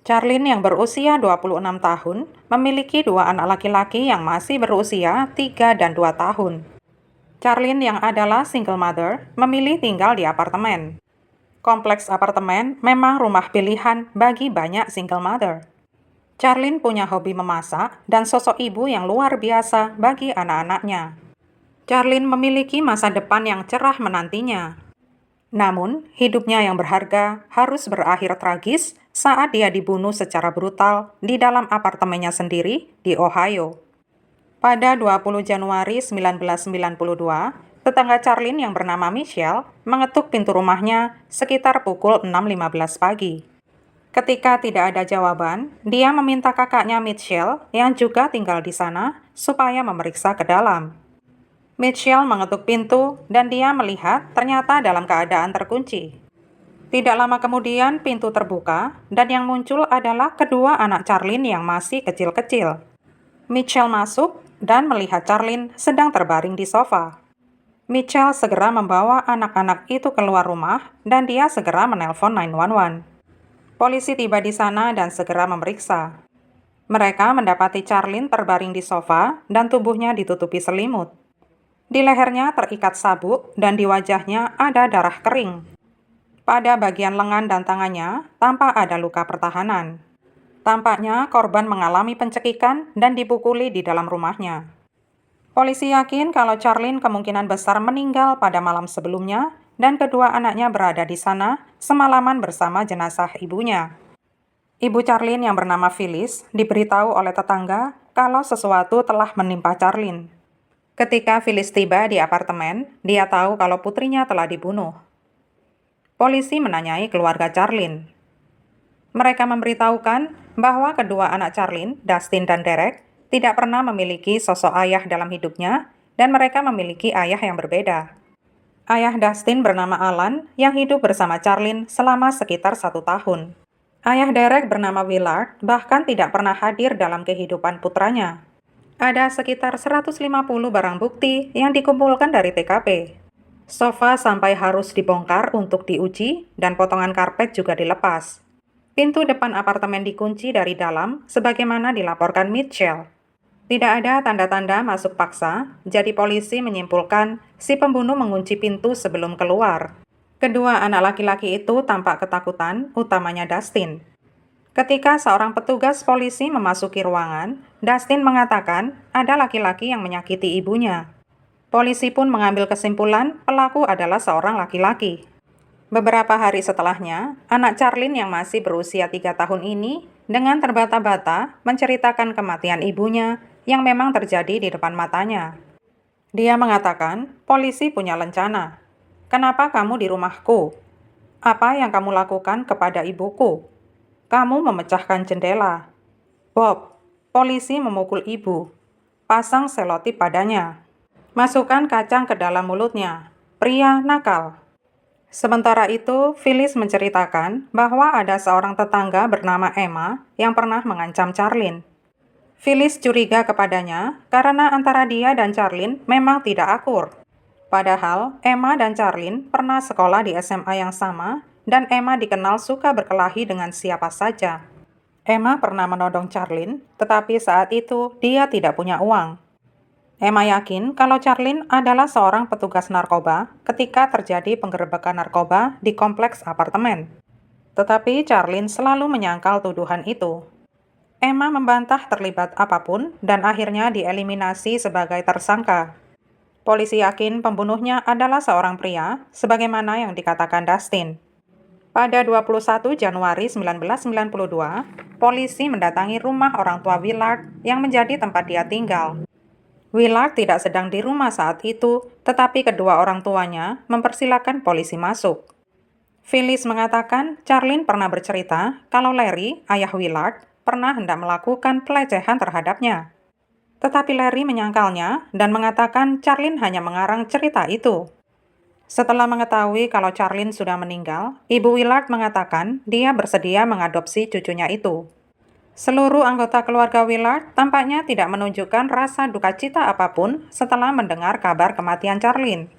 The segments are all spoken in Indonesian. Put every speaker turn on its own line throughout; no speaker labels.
Charlene yang berusia 26 tahun memiliki dua anak laki-laki yang masih berusia 3 dan 2 tahun. Charlene yang adalah single mother memilih tinggal di apartemen. Kompleks apartemen memang rumah pilihan bagi banyak single mother. Charlene punya hobi memasak dan sosok ibu yang luar biasa bagi anak-anaknya. Charlene memiliki masa depan yang cerah menantinya. Namun, hidupnya yang berharga harus berakhir tragis saat dia dibunuh secara brutal di dalam apartemennya sendiri di Ohio. Pada 20 Januari 1992, tetangga Charlene yang bernama Michelle mengetuk pintu rumahnya sekitar pukul 6.15 pagi. Ketika tidak ada jawaban, dia meminta kakaknya Michelle yang juga tinggal di sana supaya memeriksa ke dalam. Michelle mengetuk pintu dan dia melihat ternyata dalam keadaan terkunci. Tidak lama kemudian pintu terbuka dan yang muncul adalah kedua anak Charlene yang masih kecil-kecil. Michelle masuk dan melihat Charlene sedang terbaring di sofa. Michelle segera membawa anak-anak itu keluar rumah dan dia segera menelpon 911. Polisi tiba di sana dan segera memeriksa. Mereka mendapati Charlene terbaring di sofa dan tubuhnya ditutupi selimut. Di lehernya terikat sabuk dan di wajahnya ada darah kering. Pada bagian lengan dan tangannya tampak ada luka pertahanan. Tampaknya korban mengalami pencekikan dan dipukuli di dalam rumahnya. Polisi yakin kalau Charlene kemungkinan besar meninggal pada malam sebelumnya dan kedua anaknya berada di sana semalaman bersama jenazah ibunya. Ibu Charlene yang bernama Phyllis diberitahu oleh tetangga kalau sesuatu telah menimpa Charlene. Ketika Phyllis tiba di apartemen, dia tahu kalau putrinya telah dibunuh. Polisi menanyai keluarga Charlene. Mereka memberitahukan bahwa kedua anak Charlene, Dustin dan Derek, tidak pernah memiliki sosok ayah dalam hidupnya dan mereka memiliki ayah yang berbeda. Ayah Dustin bernama Alan yang hidup bersama Charlene selama sekitar 1 tahun. Ayah Derek bernama Willard bahkan tidak pernah hadir dalam kehidupan putranya. Ada sekitar 150 barang bukti yang dikumpulkan dari TKP. Sofa sampai harus dibongkar untuk diuji dan potongan karpet juga dilepas. Pintu depan apartemen dikunci dari dalam sebagaimana dilaporkan Mitchell. Tidak ada tanda-tanda masuk paksa, jadi polisi menyimpulkan si pembunuh mengunci pintu sebelum keluar. Kedua anak laki-laki itu tampak ketakutan, utamanya Dustin. Ketika seorang petugas polisi memasuki ruangan, Dustin mengatakan ada laki-laki yang menyakiti ibunya. Polisi pun mengambil kesimpulan pelaku adalah seorang laki-laki. Beberapa hari setelahnya, anak Charlene yang masih berusia 3 tahun ini dengan terbata-bata menceritakan kematian ibunya yang memang terjadi di depan matanya. Dia mengatakan, polisi punya lencana. Kenapa kamu di rumahku? Apa yang kamu lakukan kepada ibuku? Kamu memecahkan jendela. Bob, polisi memukul ibu. Pasang selotip padanya. Masukkan kacang ke dalam mulutnya. Pria nakal. Sementara itu, Phyllis menceritakan bahwa ada seorang tetangga bernama Emma yang pernah mengancam Charlene. Phyllis curiga kepadanya karena antara dia dan Charlene memang tidak akur. Padahal, Emma dan Charlene pernah sekolah di SMA yang sama dan Emma dikenal suka berkelahi dengan siapa saja. Emma pernah menodong Charlene, tetapi saat itu dia tidak punya uang. Emma yakin kalau Charlene adalah seorang petugas narkoba ketika terjadi penggerebekan narkoba di kompleks apartemen. Tetapi Charlene selalu menyangkal tuduhan itu. Emma membantah terlibat apapun dan akhirnya dieliminasi sebagai tersangka. Polisi yakin pembunuhnya adalah seorang pria, sebagaimana yang dikatakan Dustin. Pada 21 Januari 1992, polisi mendatangi rumah orang tua Willard yang menjadi tempat dia tinggal. Willard tidak sedang di rumah saat itu, tetapi kedua orang tuanya mempersilahkan polisi masuk. Phyllis mengatakan Charlene pernah bercerita kalau Larry, ayah Willard, pernah hendak melakukan pelecehan terhadapnya. Tetapi Larry menyangkalnya dan mengatakan Charlene hanya mengarang cerita itu. Setelah mengetahui kalau Charlene sudah meninggal, Ibu Willard mengatakan dia bersedia mengadopsi cucunya itu. Seluruh anggota keluarga Willard tampaknya tidak menunjukkan rasa duka cita apapun setelah mendengar kabar kematian Charlene.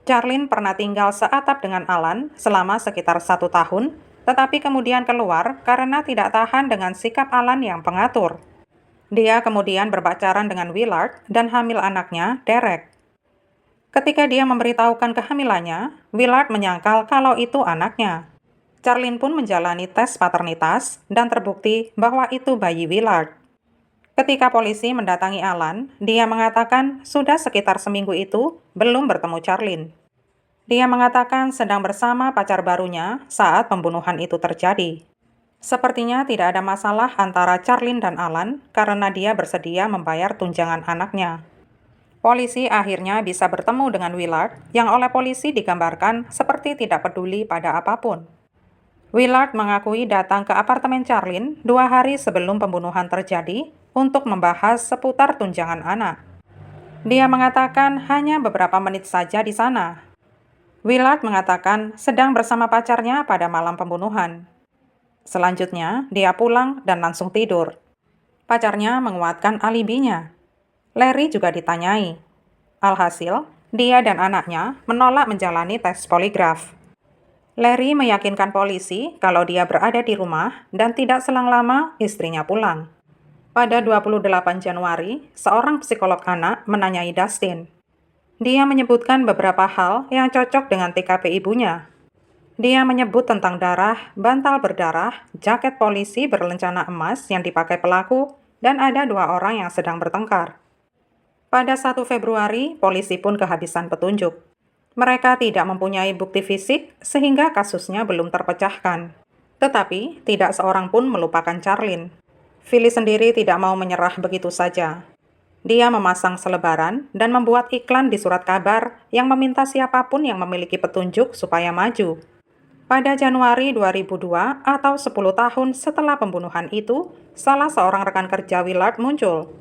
Charlene pernah tinggal seatap dengan Alan selama sekitar 1 tahun tetapi kemudian keluar karena tidak tahan dengan sikap Alan yang pengatur. Dia kemudian berpacaran dengan Willard dan hamil anaknya, Derek. Ketika dia memberitahukan kehamilannya, Willard menyangkal kalau itu anaknya. Charlene pun menjalani tes paternitas dan terbukti bahwa itu bayi Willard. Ketika polisi mendatangi Alan, dia mengatakan sudah sekitar seminggu itu belum bertemu Charlene. Dia mengatakan sedang bersama pacar barunya saat pembunuhan itu terjadi. Sepertinya tidak ada masalah antara Charlene dan Alan karena dia bersedia membayar tunjangan anaknya. Polisi akhirnya bisa bertemu dengan Willard yang oleh polisi digambarkan seperti tidak peduli pada apapun. Willard mengakui datang ke apartemen Charlene 2 hari sebelum pembunuhan terjadi untuk membahas seputar tunjangan anak. Dia mengatakan hanya beberapa menit saja di sana. Willard mengatakan sedang bersama pacarnya pada malam pembunuhan. Selanjutnya, dia pulang dan langsung tidur. Pacarnya menguatkan alibinya. Larry juga ditanyai. Alhasil, dia dan anaknya menolak menjalani tes poligraf. Larry meyakinkan polisi kalau dia berada di rumah dan tidak selang lama istrinya pulang. Pada 28 Januari, seorang psikolog anak menanyai Dustin. Dia menyebutkan beberapa hal yang cocok dengan TKP ibunya. Dia menyebut tentang darah, bantal berdarah, jaket polisi berlencana emas yang dipakai pelaku, dan ada 2 orang yang sedang bertengkar. Pada 1 Februari, polisi pun kehabisan petunjuk. Mereka tidak mempunyai bukti fisik sehingga kasusnya belum terpecahkan. Tetapi, tidak seorang pun melupakan Charlene. Phyllis sendiri tidak mau menyerah begitu saja. Dia memasang selebaran dan membuat iklan di surat kabar yang meminta siapapun yang memiliki petunjuk supaya maju. Pada Januari 2002 atau 10 tahun setelah pembunuhan itu, salah seorang rekan kerja Willard muncul.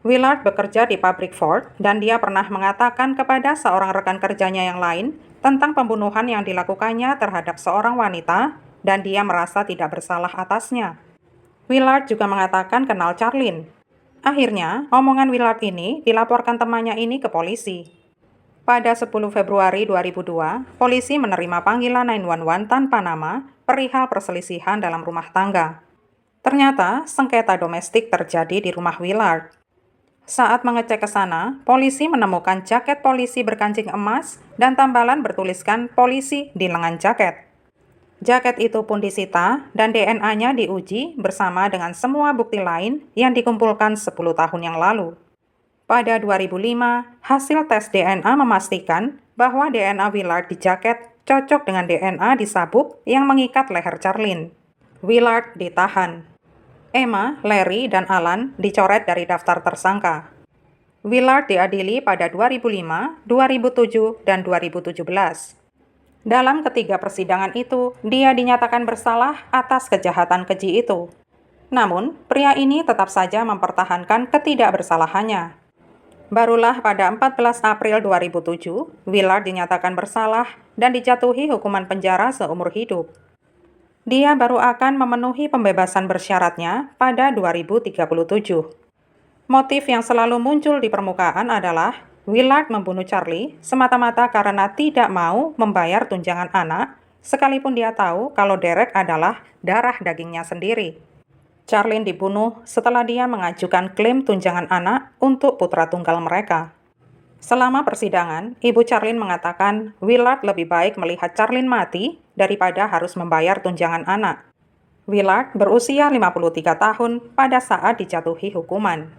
Willard bekerja di pabrik Ford dan dia pernah mengatakan kepada seorang rekan kerjanya yang lain tentang pembunuhan yang dilakukannya terhadap seorang wanita dan dia merasa tidak bersalah atasnya. Willard juga mengatakan kenal Charlene. Akhirnya, omongan Willard ini dilaporkan temannya ini ke polisi. Pada 10 Februari 2002, polisi menerima panggilan 911 tanpa nama perihal perselisihan dalam rumah tangga. Ternyata, sengketa domestik terjadi di rumah Willard. Saat mengecek ke sana, polisi menemukan jaket polisi berkancing emas dan tambalan bertuliskan polisi di lengan jaket. Jaket itu pun disita dan DNA-nya diuji bersama dengan semua bukti lain yang dikumpulkan 10 tahun yang lalu. Pada 2005, hasil tes DNA memastikan bahwa DNA Willard di jaket cocok dengan DNA di sabuk yang mengikat leher Charlene. Willard ditahan. Emma, Larry, dan Alan dicoret dari daftar tersangka. Willard diadili pada 2005, 2007, dan 2017. Dalam ketiga persidangan itu, dia dinyatakan bersalah atas kejahatan keji itu. Namun, pria ini tetap saja mempertahankan ketidakbersalahannya. Barulah pada 14 April 2007, Willard dinyatakan bersalah dan dijatuhi hukuman penjara seumur hidup. Dia baru akan memenuhi pembebasan bersyaratnya pada 2037. Motif yang selalu muncul di permukaan adalah Willard membunuh Charlie semata-mata karena tidak mau membayar tunjangan anak, sekalipun dia tahu kalau Derek adalah darah dagingnya sendiri. Charlene dibunuh setelah dia mengajukan klaim tunjangan anak untuk putra tunggal mereka. Selama persidangan, ibu Charlene mengatakan Willard lebih baik melihat Charlene mati daripada harus membayar tunjangan anak. Willard berusia 53 tahun pada saat dijatuhi hukuman.